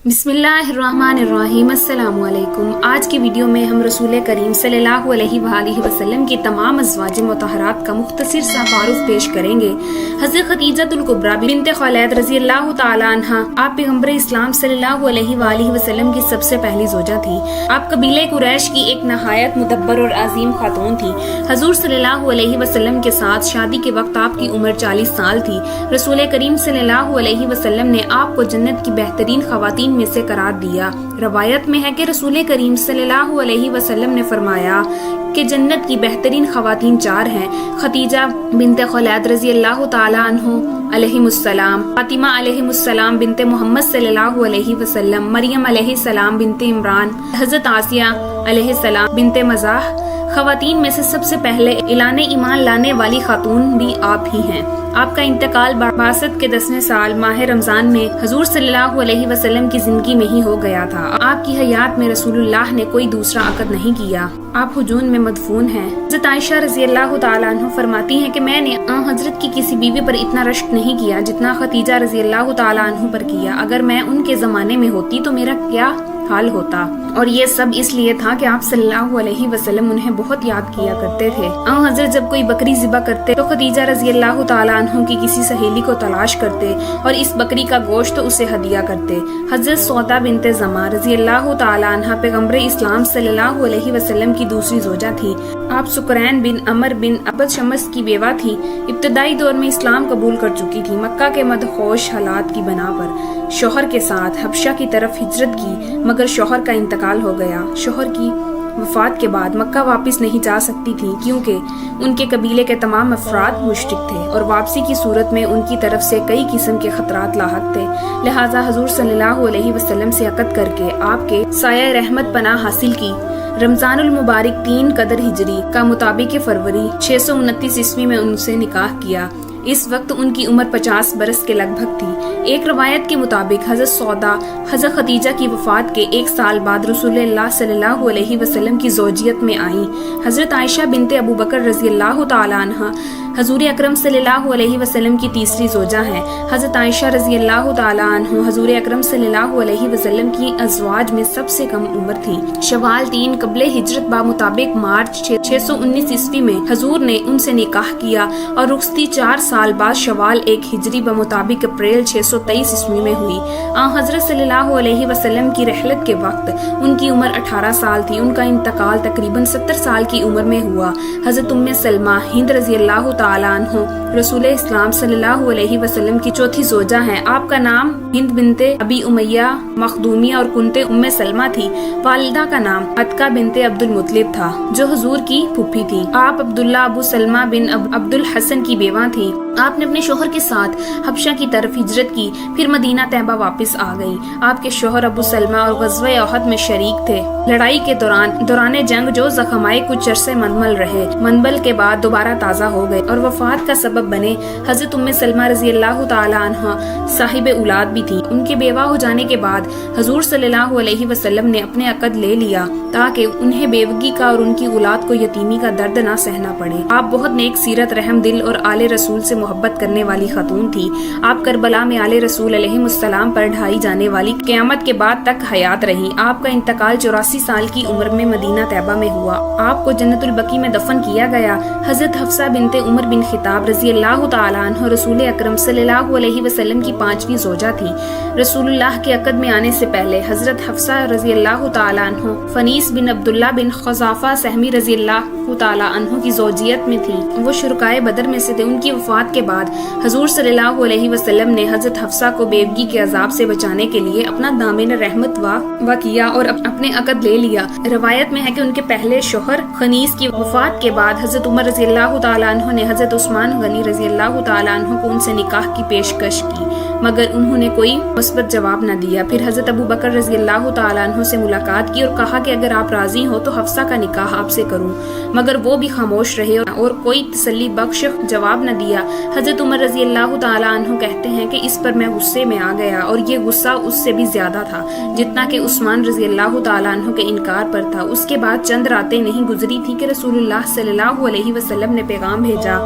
बिस्मिल्लाहिर्रहमानिर्रहीम। अस्सलामु अलैकुम। आज की वीडियो में हम रसूल करीम सल्लल्लाहु अलैहि वसल्लम की तमाम अज़वाज मुतहरात का मुख्तसर सा तारुफ पेश करेंगे। हज़रत खदीजतुल कुबरा बिन्त खुवैलिद रज़ी अल्लाह तआला अन्हा आप पैगम्बर इस्लाम सल्लल्लाहु अलैहि वसल्लम की सबसे पहली ज़ौजा थी। आप कबीले कुरैश की एक नहायत मुदब्बर और अजीम खातून थी। हजूर सल्लल्लाहु अलैहि वसल्लम के साथ शादी के वक्त आपकी उम्र 40 साल थी। रसूल करीम सल्लल्लाहु अलैहि वसल्लम ने आपको जन्नत की बेहतरीन खवातीन में से करार दिया। रवायत में है कि रसूल करीम सल्लल्लाहु अलैहि वसल्लम ने फरमाया कि जन्नत की बेहतरीन खवातीन 4 हैं। खदीजा बिन्त खुवैलिद रज़ी अल्लाह तआला अन्हा अलैहिमुस्सलाम, फातिमा अलैहिमुस्सलाम बिन्त मोहम्मद सल्लल्लाहु अलैहि वसल्लम, मरियम अलैहिस्सलाम बिन्त इमरान, हज़रत आसिया अलैहिस्सलाम बिन्त मज़ाह। खवातीन में से सबसे पहले इलाने ईमान लाने वाली खातून भी आप ही हैं। आपका इंतकाल बासत के 10वें साल माह रमजान में हजूर सल्लल्लाहु अलैहि वसल्लम की जिंदगी में ही हो गया था। आपकी हयात में रसूलुल्लाह ने कोई दूसरा अक़द नहीं किया। आप हुजून में मदफून हैं। हज़रत आयशा रज़ी अल्लाह तआला अन्हा फरमाती हैं कि मैंने हजरत की किसी बीवी पर इतना रश्क नहीं किया जितना खदीजा रज़ी अल्लाह तआला अन्हा पर किया। अगर मैं उनके जमाने में होती तो मेरा क्या हाल होता। और ये सब इसलिए था कि आप सल्लल्लाहु अलैहि वसल्लम उन्हें बहुत याद किया करते थे। हजरत जब कोई बकरी ज़िबा करते तो खदीजा रज़ी अल्लाह तआला अन्हा की किसी सहेली को तलाश करते और इस बकरी का गोश्त उसे हदिया करते। हजरत सौदा बिन्त ज़मा रज़ी अल्लाह तआला अन्हा पैगम्बर इस्लाम सल्लल्लाहु अलैहि वसल्लम की दूसरी ज़ौजा थी। आप सुकरैन बिन अमर बिन अबद शमस की बेवा थी। इब्तदाई दौर में इस्लाम कबूल कर चुकी थी। मक्का के मदहोश हालात की बना पर शौहर के साथ हबशा की तरफ हिजरत की, मगर शौहर का इंतकाल हो गया। शौहर की वफात के बाद मक्का वापस नहीं जा सकती थी क्योंकि उनके कबीले के तमाम अफराद मुशरिक थे और वापसी की सूरत में उनकी तरफ से कई किस्म के खतरात लाहक थे। लिहाजा हजूर सल्लल्लाहु अलैहि वसल्लम से अक़द करके आपके साया रहमत पनाह हासिल की। रमजानुल मुबारक 3 कदर हिजरी का मुताबिक फरवरी 629 ईस्वी में उनसे निकाह किया। इस वक्त उनकी उम्र 50 बरस के लगभग थी। एक रवायत के मुताबिक हजरत सौदा हजरत खदीजा की वफात के 1 साल बाद रसूलुल्लाह सल्लल्लाहु अलैहि वसल्लम की ज़ौजियत में आई। हजरत आयशा बिन्त अबू बकर रज़ी अल्लाह तआला अन्हा हजूर अकरम सल्लल्लाहु अलैहि वसल्लम की तीसरी ज़ौजा हैं। हजरत आयशा रज़ी अल्लाह तआला अन्हा हजूर अकरम सल्लल्लाहु अलैहि वसल्लम की अज़वाज में सबसे कम उम्र थी। शवाल 3 कबले हिजरत बा मुताबिक मार्च 619 ईस्वी में हजूर ने उनसे निकाह किया और रुखसती 4 साल बाद शवाल 1 हिजरी ब मुताबिक अप्रैल 623 ईस्वी में हुई। हजरत सल्लल्लाहु अलैहि वसल्लम की रहलत के वक्त उनकी उम्र 18 साल थी। उनका इंतकाल तकरीबन 70 साल की उम्र में हुआ। हजरत उम्मे सलमा हिंद रज़ी अल्लाह तआला अन्हा रसूल इस्लाम सल्लल्लाहु अलैहि वसल्लम की चौथी ज़ौजा हैं। आपका नाम हिंद बिन्ते अबी उमैया मखदूमिया और कुंते उम्मे सलमा थी। वालिदा का नाम अतका बिन्ते अब्दुल मुत्तलिब था जो हजूर की फूफी थी। आप अब्दुल्ला अबू सलमा बिन अब्दुल हसन की बेवा थी। आपने अपने शोहर के साथ हबशा की तरफ हिजरत की, फिर मदीना तैयबा वापस आ गई। आपके शोहर अबू सलमा और ग़ज़वा उहद में शरीक थे। लड़ाई के दौरान जंग जो जख्माए कुछ अरसे मनमल रहे, मनबल के बाद दोबारा ताज़ा हो गए और वफात का सबब बने। हजरत उम्मे सलमा रज़ी अल्लाह तआला अन्हा साहिब औलाद भी थी। उनके बेवा हो जाने के बाद हजूर सल्लल्लाहु अलैहि वसल्लम ने अपने अक़द ले लिया ताकि उन्हें बेवगी का और उनकी औलाद को यतीमी का दर्द ना सहना पड़े। आप बहुत नेक सीरत, रहम दिल और आले रसूल से मोहब्बत करने वाली खातून थी। आप करबला में आले रसूल अलैहिमुस्सलाम पर ढाई जाने वाली क़यामत के बाद तक हयात रही। आपका इंतकाल 84 साल की उम्र में मदीना तैयबा में हुआ। आपको जन्नतुल बकी में दफन किया गया। हजरत हफ्सा बिन्ते उमर बिन खिताब रज़ी अल्लाह तआला अन्हा रसूल अकरम सल्लल्लाहु अलैहि वसल्लम की 5वीं ज़ौजा थी। रसूलुल्लाह के अक़द में आने से पहले हजरत हफ्सा रज़ी अल्लाह तआला अन्हा फनीस बिन अब्दुल्ला बिन ख़ज़ाफ़ा सहमी रज़ी अल्लाह तआला अन्हा की ज़ौजियत में थी। वो शुरकाए बदर में से थे। उनकी वफात के बाद हजूर सल्लल्लाहु अलैहि वसल्लम ने हजरत हफ्सा को बेवगी के अजाब से बचाने के लिए अपना दामिन रहमत वा किया और अपने अक़द ले लिया। रवायत में है कि उनके पहले शोहर खनीस की वफात के बाद हजरत उमर रज़ी अल्लाह तआला अन्हा ने हजरत उस्मान गनी रज़ी अल्लाह तआला अन्हा को उनसे निकाह की पेशकश की, मगर उन्होंने कोई मुस्बत जवाब न दिया। फिर हजरत अबू बकर रज़ी अल्लाह तआला अन्हा से मुलाकात की और कहा कि अगर आप राजी हो तो हफ्सा का निकाह आपसे करूं, मगर वो भी खामोश रहे और कोई तसल्ली बख्श जवाब न दिया। हजरत उमर रज़ी अल्लाह तआला अन्हु कहते हैं कि इस पर मैं गुस्से में आ गया और ये गुस्सा उससे भी ज्यादा था जितना कि उस्मान रज़ी अल्लाह तआला अन्हु के इनकार पर था। उसके बाद चंद रातें नहीं गुजरी थी कि रसूलुल्लाह सल्लल्लाहु अलैहि वसल्लम ने पैगाम भेजा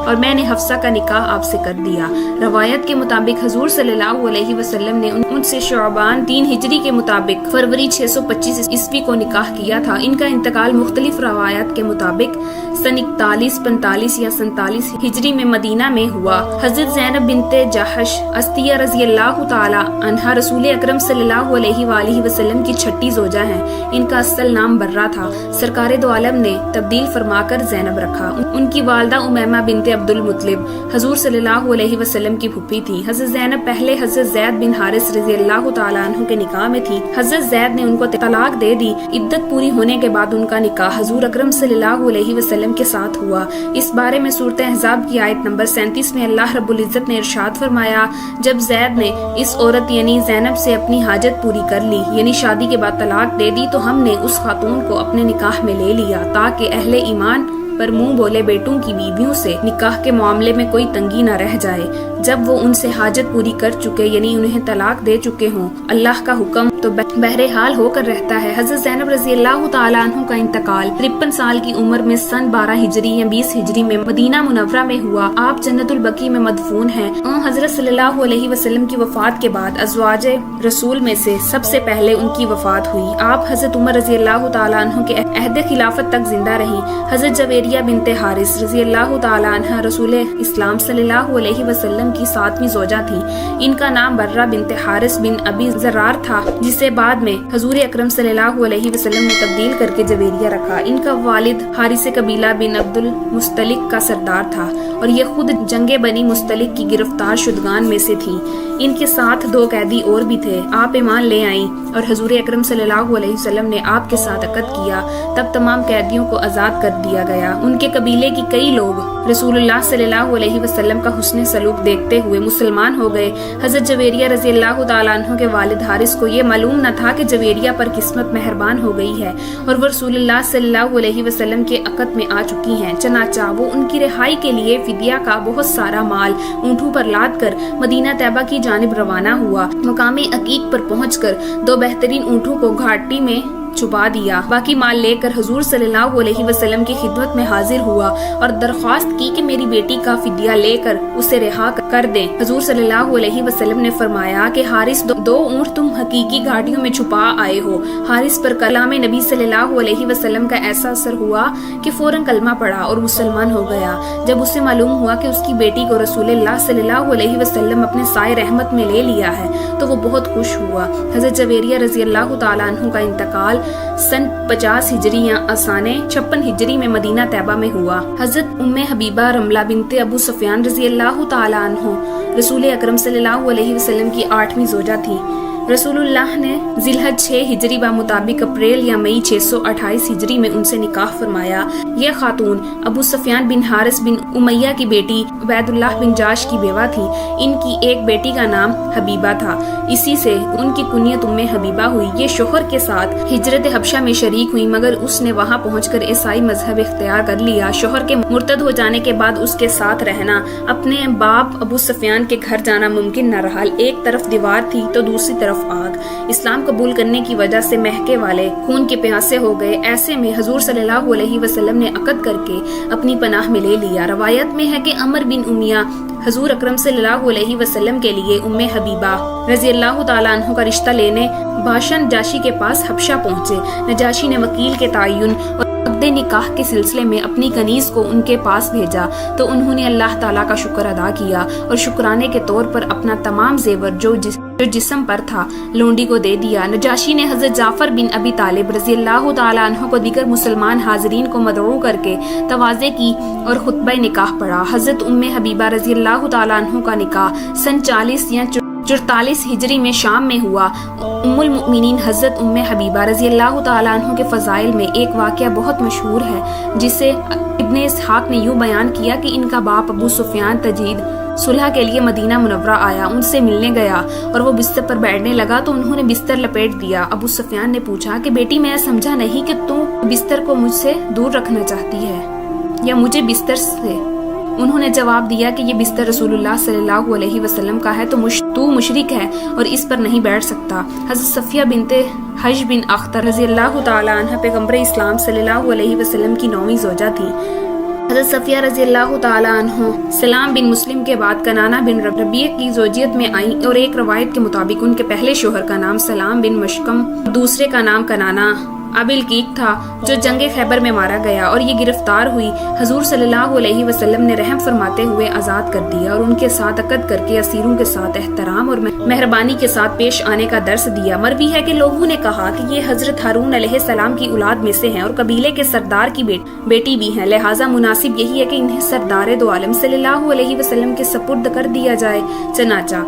और मैंने हफ्सा का निकाह आपसे कर दिया। रवायत के मुताबिक हजूर हुजूर सल्लल्लाहु अलैहि वसल्लम ने उनसे शअबान 3 हिजरी के मुताबिक फरवरी 625 ईस्वी को निकाह किया था। इनका इंतकाल मुख्तलिफ रवायत के मुताबिक सन 41, 45 या 47 हिजरी में मदीना में हुआ। हजरत ज़ैनब बिनते जहश अस्तिया रज़ी अल्लाह ताला अन्हा रसूल अकरम सल्लल्लाहु अलैहि वसल्लम की छठी जोजा हैं। इनका असल नाम बर्रा था। सरकार दो आलम ने तब्दील फरमाकर ज़ैनब रखा। उनकी वालदा उमैमा बिनते अब्दुल मुत्तलिब हजूर सल्लल्लाहु अलैहि वसल्लम की फूफी थी। हजरत ज़ैनब पहले हजरत ज़ैद बिन हारिस रज़ी अल्लाह ताला अन्हु के निकाह में थी। हजरत ज़ैद ने उनको तलाक दे दी। इद्दत पूरी होने के बाद उनका निकाह हजूर अकरम सल्लल्लाहु अलैहि वसल्लम के साथ हुआ। इस बारे में सूरत अहज़ाब की आयत नंबर 37 में अल्लाह रब्बुल इज़्ज़त ने इरशाद फरमाया, जब ज़ैद ने इस औरत यानी ज़ैनब से अपनी हाजत पूरी कर ली यानी शादी के बाद तलाक दे दी तो हमने उस खातून को अपने निकाह में ले लिया ताकि अहले ईमान पर मुंह बोले बेटों की बीवियों से निकाह के मामले में कोई तंगी न रह जाए। जब वो उनसे हाजत पूरी कर चुके यानी उन्हें तलाक दे चुके हों, अल्लाह का हुक्म तो बहरहाल होकर रहता है। हजरत ज़ैनब रज़ी अल्लाह ताला अन्हु का इंतकाल 53 साल की उम्र में सन 12 हिजरी या 20 हिजरी में मदीना मुनव्वरा में हुआ। आप जन्नतुल बकी में मदफून हैं। हजरत सल्लल्लाहु अलैहि वसल्लम की वफात के बाद अज़वाजे रसूल में से सबसे पहले उनकी वफात हुई। आप हजरत उमर रज़ी अल्लाह ताला अन्हु के अहद खिलाफत तक जिंदा रही। हजरत जवेरिया बिनते हारिस रज़ी अल्लाह ताला अन्हा रसूल इस्लाम सल्लल्लाहु अलैहि वसल्लम की 7वीं जोजा थी। इनका नाम बर्रा बिनते हारिस बिन अबी ज़रार था, जिसे बाद में हजूर अकरम सल्लल्लाहु अलैहि वसल्लम ने तब्दील करके जवेरिया रखा। इनका वालिद हारिस कबीला बिन अब्दुल मुस्तलिक का सरदार था और ये खुद जंगे बनी मुस्तलिक की गिरफ्तार शुदगान में से थी। इनके साथ 2 कैदी और भी थे। आप ईमान ले आईं और हजूर अकरम सल्लल्लाहु अलैहि वसल्लम ने आपके साथ अक़द किया। तब तमाम कैदियों को आज़ाद कर दिया गया। उनके कबीले की कई लोग रसूलुल्लाह सल्लल्लाहु अलैहि वसल्लम का हुस्न सलूक देखते हुए मुसलमान हो गए। हजरत जवेरिया रज़ी अल्लाह ताला अन्हु के वालिद हारिस को ये मालूम न था कि जवेरिया पर किस्मत मेहरबान हो गई है और वो रसूलुल्लाह सल्लल्लाहु अलैहि वसल्लम के अक़द में आ चुकी हैं। चनाचा वो उनकी रिहाई के लिए फिदिया का बहुत सारा माल ऊँटों पर लाद कर मदीना तैयबा की जानिब रवाना हुआ। मकाम अकीक पर पहुंचकर 2 बेहतरीन ऊँटों को घाटी में छुपा दिया। बाकी माल लेकर हुजूर सल्लल्लाहु अलैहि वसल्लम की खिदमत में हाजिर हुआ और दरख्वास्त की कि मेरी बेटी का फिदिया लेकर उसे रिहा कर दें। हुजूर सल्लल्लाहु अलैहि वसल्लम ने फरमाया कि हारिस 2 ऊँट तुम हकीकी घाटियों में छुपा आए हो। हारिस पर कलाम नबी सल्लल्लाहु अलैहि वसल्लम का ऐसा असर हुआ कि फौरन कलमा पढ़ा और मुसलमान हो गया। जब उसे मालूम हुआ कि उसकी बेटी को रसूलुल्लाह सल्लल्लाहु अलैहि वसल्लम अपने साए रहमत में ले लिया है तो वो बहुत खुश हुआ। हजरत जवेरिया रज़ी अल्लाह ताला अन्हु का इंतकाल सन 50 हिजरी या आसाने 56 हिजरी में मदीना तैयबा में हुआ। हजरत उम्मे हबीबा रमला बिनते अबू सुफियान रज़ी अल्लाह ताला अन्हु रसूल अकरम सल्लल्लाहु अलैहि वसल्लम की 8वीं जोजा थी। रसूलुल्लाह ने जिलहज 6 हिजरी बा मुताबिक अप्रैल या मई 628 हिजरी में उनसे निकाह फरमाया। यह खातून अबू सुफियान बिन हारिस बिन उमैया की बेटी उबैदुल्लाह बिन जाश की बेवा थी। इनकी एक बेटी का नाम हबीबा था। इसी से उनकी कुनियत उम्मे हबीबा हुई। ये शोहर के साथ हिजरत हबशा में शरीक हुई मगर उसने वहाँ पहुंचकर ईसाई मजहब इख्तियार कर लिया। शोहर के मुर्तद हो जाने के बाद उसके साथ रहना, अपने बाप अबू सुफियान के घर जाना मुमकिन न रहा। एक तरफ दीवार थी तो दूसरी तरफ आग। इस्लाम कबूल करने की वजह से महके वाले खून के प्यासे हो गए। ऐसे में हुजूर सल्लल्लाहु अलैहि वसल्लम ने अक़द करके अपनी पनाह में ले लिया। रवायत में है कि अमर बिन उमिया हुजूर अकरम सल्लल्लाहु अलैहि वसल्लम के लिए उम्मे हबीबा रज़ी अल्लाह ताला अन्हु का रिश्ता लेने बादशाह नजाशी के पास हबशा पहुँचे। नजाशी ने वकील के तयन और अक़्दे निकाह के सिलसिले में अपनी कनीज़ को उनके पास भेजा तो उन्होंने अल्लाह ताला का शुक्र अदा किया और शुक्राने के तौर पर अपना तमाम जेवर जो जिस्म पर था लोंडी को दे दिया। नजाशी ने हजरत जाफर बिन अबी तालिब रज़ी अल्लाह ताला अन्हु को दीगर मुसलमान हाज़रीन को मदऊ करके तवाज़े की और खुतबा निकाह पढ़ा। हजरत उम्मे हबीबा रज़ी अल्लाह ताला अन्हु का निकाह सन 40 या 44 हिजरी में शाम में हुआ। उम्मुल मुमिनीन हजरत उम्मे हबीबा रज़ी अल्लाह ताला अन्हु के फ़ज़ाइल में एक वाक़या बहुत मशहूर है जिसे इब्ने इसहाक़ ने यूँ बयान किया कि इनका बाप अबू सुफियान तजीद सुलह के लिए मदीना मुनव्वरा आया, उनसे मिलने गया और वो बिस्तर पर बैठने लगा तो उन्होंने बिस्तर लपेट दिया। अबू सुफियान ने पूछा कि बेटी मैं समझा नहीं कि तू बिस्तर को मुझसे दूर रखना चाहती है या मुझे बिस्तर से। उन्होंने जवाब दिया कि ये बिस्तर रसूलुल्लाह सल्लल्लाहु अलैहि वसल्लम का है तो तू मुशरिक है और इस पर नहीं बैठ सकता। हज़रत सफिया बिनते हज बिन अख्तर रज़ी अल्लाह ताला अन्हा पैगंबर इस्लाम सल्लल्लाहु अलैहि वसल्लम की 9वीं जोजा थी। حضرت صفیہ رضی اللہ تعالیٰ عنہ سلام بن مسلم کے بعد کنانہ بن ربیع کی زوجیت میں آئیں اور ایک روایت کے مطابق ان کے پہلے شوہر کا نام سلام بن مشکم، دوسرے کا نام کنانہ ابل کیک تھا جو جنگ خیبر میں مارا گیا اور یہ گرفتار ہوئی۔ حضور صلی اللہ علیہ وسلم نے رحم فرماتے ہوئے آزاد کر دیا اور ان کے ساتھ عقد کر کے اسیروں کے ساتھ احترام اور مہربانی کے ساتھ پیش آنے کا درس دیا۔ مروی ہے کہ لوگوں نے کہا کہ یہ حضرت ہارون علیہ السلام کی اولاد میں سے ہیں اور قبیلے کے سردار کی بیٹی بھی ہیں، لہٰذا مناسب یہی ہے کہ انہیں سردار دو عالم صلی اللہ علیہ وسلم کے سپرد کر دیا جائے۔ چنانچہ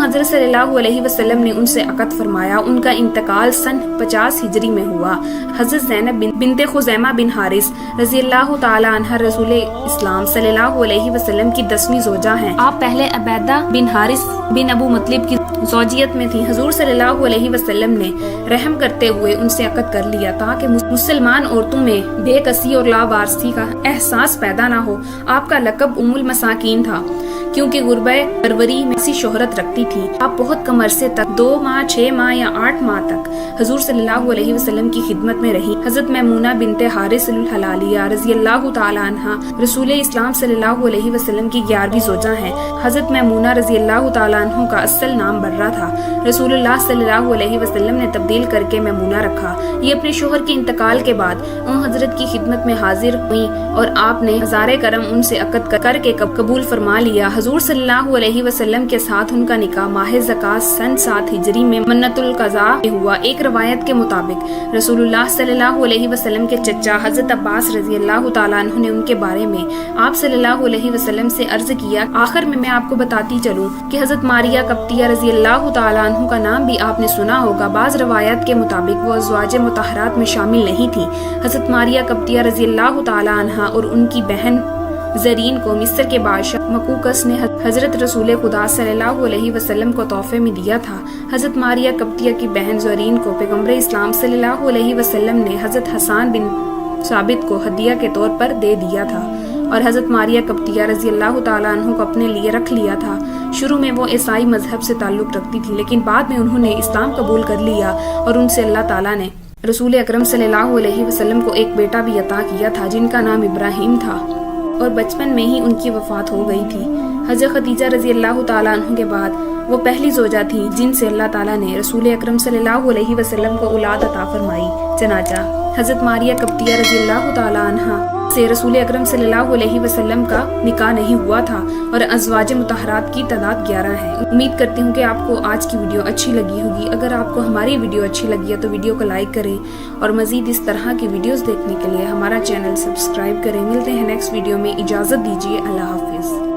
حضرت صلی اللہ علیہ وسلم نے ان سے عقد فرمایا۔ ان کا انتقال سن 50 ہجری میں ہوا۔ حضرت زینب بنت خزیمہ بن حارث رضی اللہ تعالی عنہ رسول اسلام صلی اللہ علیہ وسلم کی 10ویں زوجہ ہیں۔ آپ پہلے عبیدہ بن حارث بن ابو مطلب کی زوجیت میں تھی۔ حضور صلی اللہ علیہ وسلم نے رحم کرتے ہوئے ان سے عقد کر لیا تاکہ مسلمان عورتوں میں بے کسی اور لاوارثی کا احساس پیدا نہ ہو۔ آپ کا لقب ام المساکین تھا کیونکہ غربہ پروری میں ایسی شہرت رکھتی تھی۔ آپ بہت کم عرصے تک 2 ماہ 6 ماہ یا 8 ماہ تک حضور صلی اللہ علیہ وسلم کی خدمت میں رہی۔ حضرت میمونہ بنت حارث الحلالیہ رضی اللہ تعالی عنہ رسول اسلام صلی اللہ علیہ وسلم کی 11ویں زوجہ ہیں۔ حضرت میمونہ رضی اللہ تعالی عنہ کا اصل نام برہ تھا، رسول اللہ صلی اللہ علیہ وسلم نے تبدیل کر کے میمونہ رکھا۔ یہ اپنے شوہر کے انتقال کے بعد ان حضرت کی خدمت میں حاضر ہوئی اور آپ نے ہزار کرم ان سے عقد کر کے قبول فرما لیا۔ حضور صلی اللہ علیہ وسلم کے ساتھ ان کا نکاح ماہ زکات سن 7 ہجری میں منت القضاء ہوا۔ ایک روایت کے مطابق رسول اللہ صلی اللہ علیہ وسلم کے چچا حضرت عباس رضی اللہ تعالیٰ عنہ نے ان کے بارے میں آپ صلی اللہ علیہ وسلم سے عرض کیا۔ آخر میں آپ کو بتاتی چلوں کہ حضرت ماریہ قبطیہ رضی اللہ تعالیٰ عنہ کا نام بھی آپ نے سنا ہوگا۔ بعض روایات کے مطابق وہ ازواج مطہرات میں شامل نہیں تھی۔ حضرت ماریہ قبطیہ رضی اللہ تعالیٰ عنہ اور ان کی بہن زرین کو مصر کے بادشاہ مقوقس نے حضرت رسول خدا صلی اللہ علیہ وسلم کو تحفے میں دیا تھا۔ حضرت ماریہ قبطیہ کی بہن زرین کو پیغمبر اسلام صلی اللہ علیہ وسلم نے حضرت حسان بن ثابت کو ہدیہ کے طور پر دے دیا تھا اور حضرت ماریہ قبطیہ رضی اللہ تعالیٰ عنہ کو اپنے لیے رکھ لیا تھا۔ شروع میں وہ عیسائی مذہب سے تعلق رکھتی تھی لیکن بعد میں انہوں نے اسلام قبول کر لیا اور ان سے اللہ تعالیٰ نے رسول اکرم صلی اللہ علیہ وسلم کو ایک بیٹا بھی عطا کیا تھا جن کا نام ابراہیم تھا اور بچپن میں ہی ان کی وفات ہو گئی تھی۔ حضرت خدیجہ رضی اللہ تعالیٰ عنہ کے بعد وہ پہلی زوجہ تھی جن سے اللہ تعالیٰ نے رسول اکرم صلی اللہ علیہ وسلم کو اولاد عطا فرمائی۔ چنانچہ حضرت ماریہ قبطیہ رضی اللہ تعالیٰ عنہ سے رسول اکرم صلی اللہ علیہ وسلم کا نکاح نہیں ہوا تھا اور ازواج مطہرات کی تعداد 11 ہے۔ امید کرتی ہوں کہ آپ کو آج کی ویڈیو اچھی لگی ہوگی۔ اگر آپ کو ہماری ویڈیو اچھی لگی ہے تو ویڈیو کو لائک کریں اور مزید اس طرح کی ویڈیوز دیکھنے کے لیے ہمارا چینل سبسکرائب کریں۔ ملتے ہیں نیکسٹ ویڈیو میں، اجازت دیجیے، اللہ حافظ۔